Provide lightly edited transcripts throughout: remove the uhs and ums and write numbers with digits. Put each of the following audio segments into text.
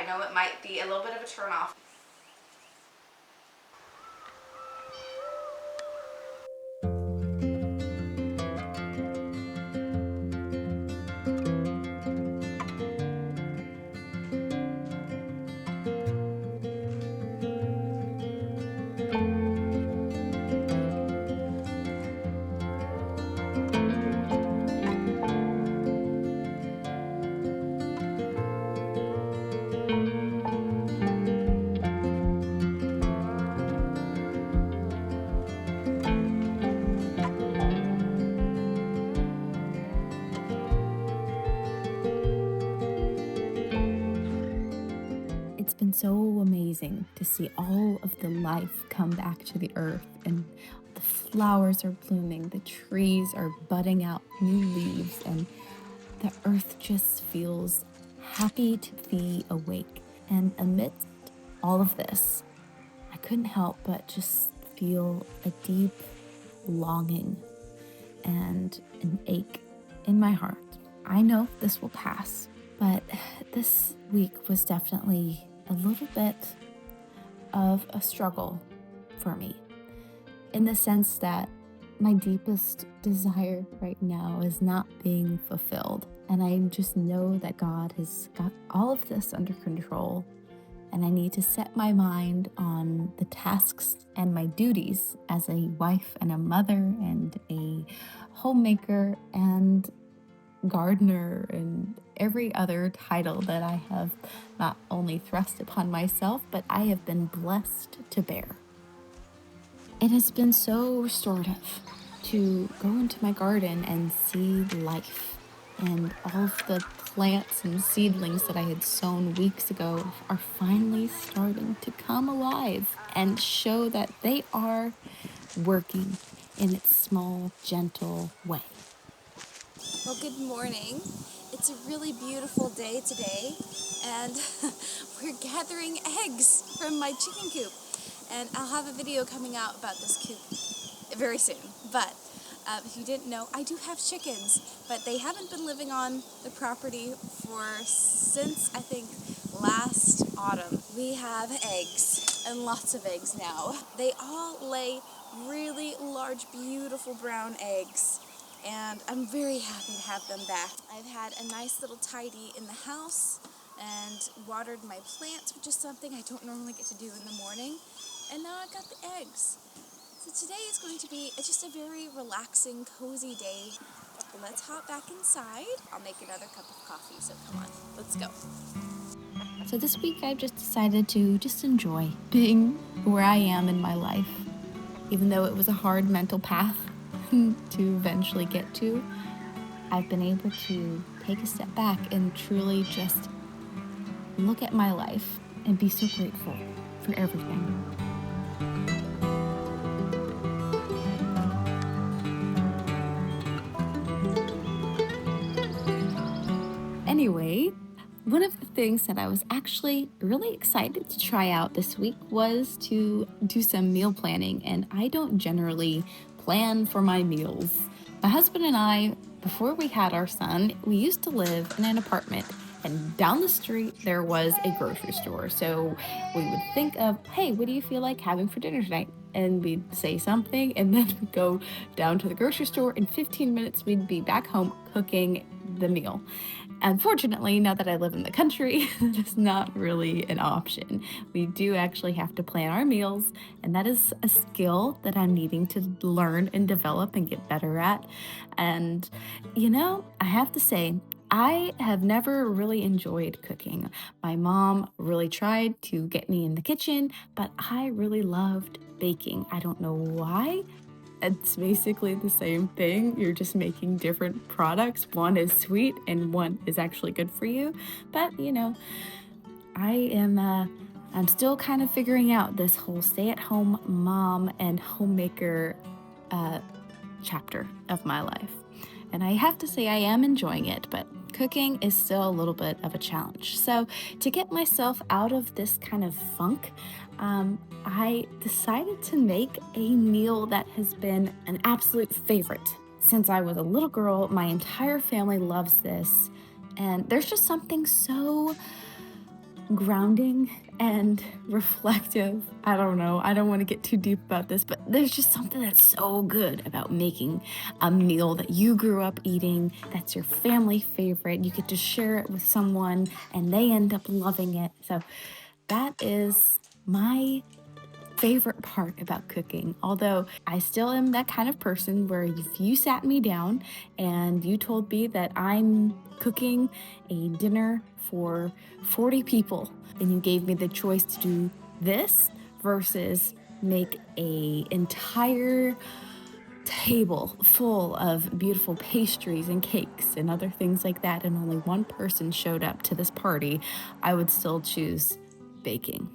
I know it might be a little bit of a turnoff. It's been so amazing to see all of the life come back to the earth, and the flowers are blooming, the trees are budding out new leaves, and the earth just feels happy to be awake. And amidst all of this, I couldn't help but just feel a deep longing and an ache in my heart. I know this will pass, but this week was definitely a little bit of a struggle for me, in the sense that my deepest desire right now is not being fulfilled. And I just know that God has got all of this under control. And I need to set my mind on the tasks and my duties as a wife and a mother and a homemaker and gardener and every other title that I have not only thrust upon myself, but I have been blessed to bear. It has been so restorative to go into my garden and see life, and all of the plants and seedlings that I had sown weeks ago are finally starting to come alive and show that they are working in its small, gentle way. Well, good morning. It's a really beautiful day today, and we're gathering eggs from my chicken coop. And I'll have a video coming out about this coop very soon. But if you didn't know, I do have chickens, but they haven't been living on the property since, I think, last autumn. We have eggs, and lots of eggs now. They all lay really large, beautiful brown eggs, and I'm very happy to have them back. I've had a nice little tidy in the house and watered my plants, which is something I don't normally get to do in the morning. And now I've got the eggs. So today is going to be just a very relaxing, cozy day. Let's hop back inside. I'll make another cup of coffee, so come on, let's go. So this week I've just decided to just enjoy being where I am in my life. Even though it was a hard mental path to eventually get to, I've been able to take a step back and truly just look at my life and be so grateful for everything. Anyway, one of the things that I was actually really excited to try out this week was to do some meal planning, and I don't generally plan for my meals. My husband and I, before we had our son, we used to live in an apartment, and down the street there was a grocery store. So we would think of, hey, what do you feel like having for dinner tonight? And we'd say something, and then we'd go down to the grocery store. In 15 minutes, we'd be back home cooking the meal. Unfortunately, now that I live in the country, it's not really an option. We do actually have to plan our meals, and that is a skill that I'm needing to learn and develop and get better at. And, I have to say, I have never really enjoyed cooking. My mom really tried to get me in the kitchen, but I really loved baking. I don't know why. It's basically the same thing. You're just making different products. One is sweet and one is actually good for you. But, I'm still kind of figuring out this whole stay-at-home mom and homemaker chapter of my life. And I have to say I am enjoying it, but cooking is still a little bit of a challenge. So to get myself out of this kind of funk, I decided to make a meal that has been an absolute favorite since I was a little girl. My entire family loves this, and there's just something so grounding and reflective. I don't know. I don't want to get too deep about this, but there's just something that's so good about making a meal that you grew up eating, that's your family favorite. You get to share it with someone and they end up loving it. So that is my favorite part about cooking. Although I still am that kind of person where if you sat me down and you told me that I'm cooking a dinner for 40 people and you gave me the choice to do this versus make a entire table full of beautiful pastries and cakes and other things like that, and only one person showed up to this party, I would still choose baking.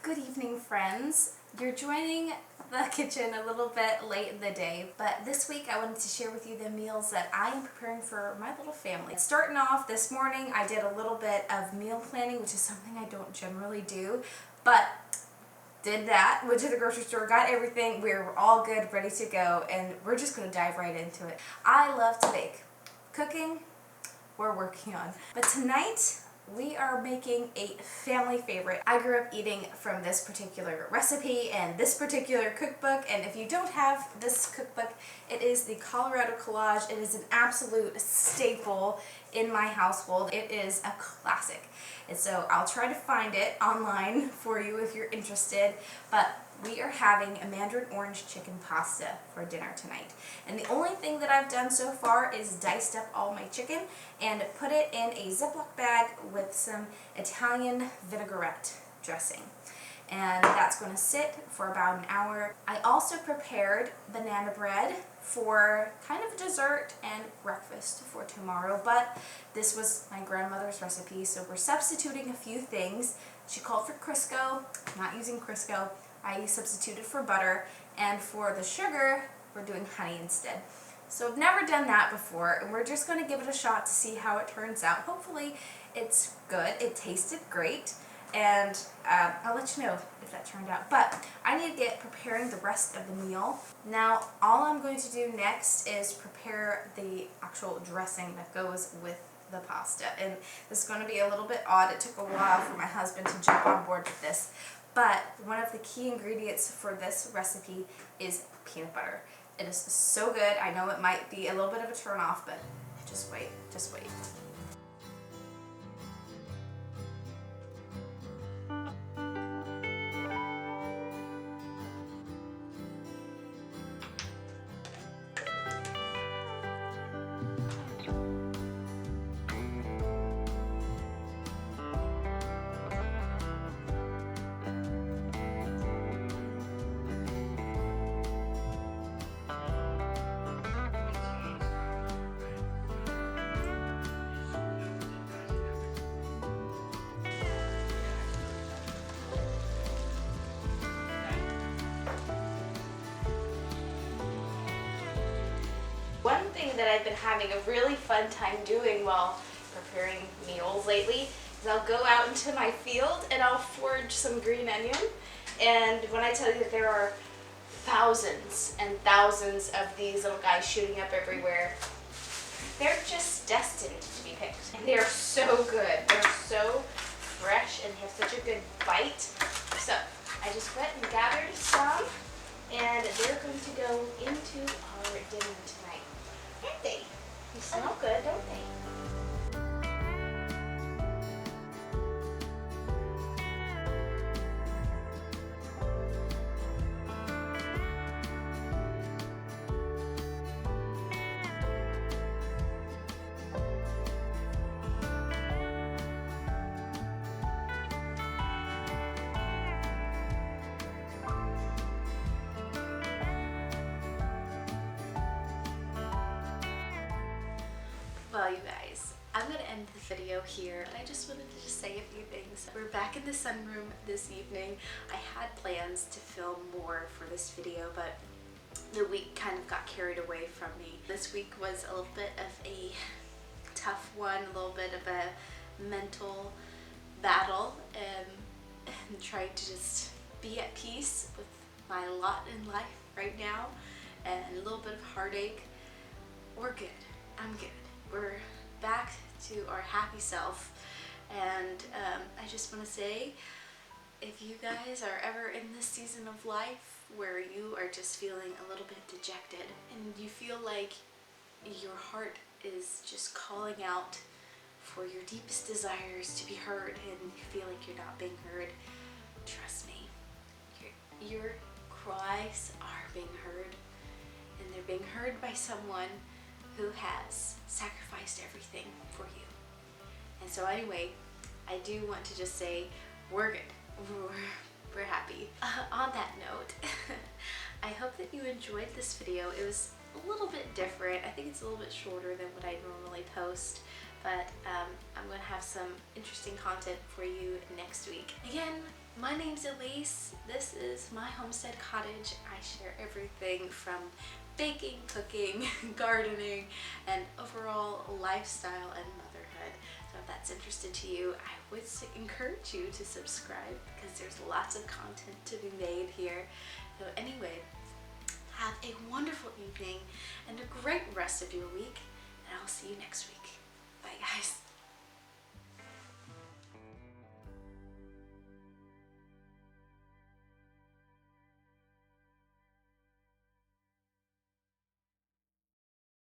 Good evening, friends. You're joining the kitchen a little bit late in the day, but this week I wanted to share with you the meals that I am preparing for my little family. Starting off this morning, I did a little bit of meal planning, which is something I don't generally do, but did that, went to the grocery store, got everything, we were all good, ready to go, and we're just going to dive right into it. I love to bake. Cooking, we're working on. But tonight, we are making a family favorite. I grew up eating from this particular recipe and this particular cookbook, and if you don't have this cookbook, it is the Colorado Collage. It is an absolute staple in my household. It is a classic. And so I'll try to find it online for you if you're interested, but we are having a mandarin orange chicken pasta for dinner tonight. And the only thing that I've done so far is diced up all my chicken and put it in a Ziploc bag with some Italian vinaigrette dressing. And that's going to sit for about an hour. I also prepared banana bread for kind of a dessert and breakfast for tomorrow, but this was my grandmother's recipe, so we're substituting a few things. She called for Crisco, not using Crisco. I substituted for butter, and for the sugar, we're doing honey instead. So I've never done that before, and we're just going to give it a shot to see how it turns out. Hopefully it's good. It tasted great, and I'll let you know if that turned out. But I need to get preparing the rest of the meal. Now, all I'm going to do next is prepare the actual dressing that goes with the pasta. And this is going to be a little bit odd. It took a while for my husband to jump on board with this. But one of the key ingredients for this recipe is peanut butter. It is so good. I know it might be a little bit of a turn off, but just wait, just wait. One thing that I've been having a really fun time doing while preparing meals lately is I'll go out into my field and I'll forage some green onion. And when I tell you that there are thousands and thousands of these little guys shooting up everywhere, they're just destined to be picked. And they are so good. They're so fresh and have such a good bite. So I just went and gathered some, and they're going to go into our dinner tonight. Aren't they? They smell good, don't they? Well, you guys, I'm gonna end the video here, and I just wanted to just say a few things. We're back in the sunroom this evening. I had plans to film more for this video, but the week kind of got carried away from me. This week was a little bit of a tough one, a little bit of a mental battle, and trying to just be at peace with my lot in life right now, and a little bit of heartache. We're good. I'm good. We're back to our happy self, and I just want to say, if you guys are ever in this season of life where you are just feeling a little bit dejected and you feel like your heart is just calling out for your deepest desires to be heard, and you feel like you're not being heard, trust me, your cries are being heard, and they're being heard by someone who has sacrificed everything for you. And so anyway, I do want to just say we're good. We're happy. On that note, I hope that you enjoyed this video. It was a little bit different. I think it's a little bit shorter than what I normally post, but I'm going to have some interesting content for you next week. Again, my name's Elise. This is my homestead cottage. I share everything from baking, cooking, gardening, and overall lifestyle and motherhood. So if that's interested to you, I would encourage you to subscribe, because there's lots of content to be made here. So anyway, have a wonderful evening and a great rest of your week, and I'll see you next week. Bye guys.